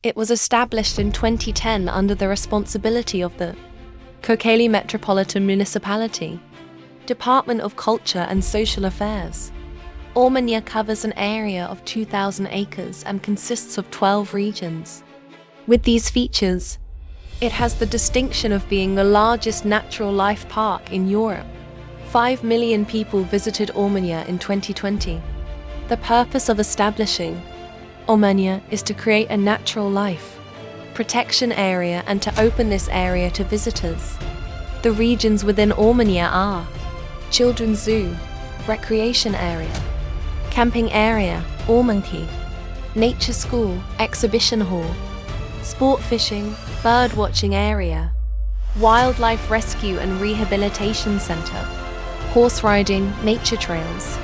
It was established in 2010 under the responsibility of the Kokeli Metropolitan Municipality, Department of Culture and Social Affairs. Ormanya covers an area of 2,000 acres and consists of 12 regions. With these features, it has the distinction of being the largest natural life park in Europe. 5 million people visited Ormanya in 2020. The purpose of establishing ormanya is to create a natural life protection area and to open this area to visitors. The regions within Ormanya are Children's Zoo, Recreation Area, Camping Area, Ormanki, Nature School, Exhibition Hall, Sport Fishing, Bird Watching Area, Wildlife Rescue and Rehabilitation Center, Horse Riding, Nature Trails.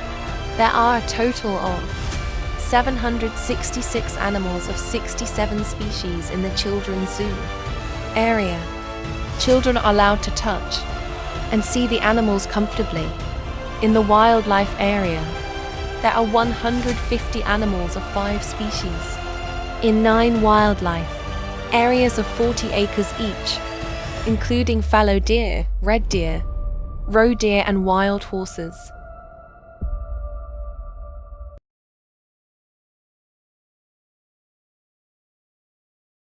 There are a total of 766 animals of 67 species in the Children's Zoo area. Children are allowed to touch and see the animals comfortably. In the wildlife area, there are 150 animals of 5 species in 9 wildlife areas of 40 acres each, including fallow deer, red deer, roe deer and wild horses.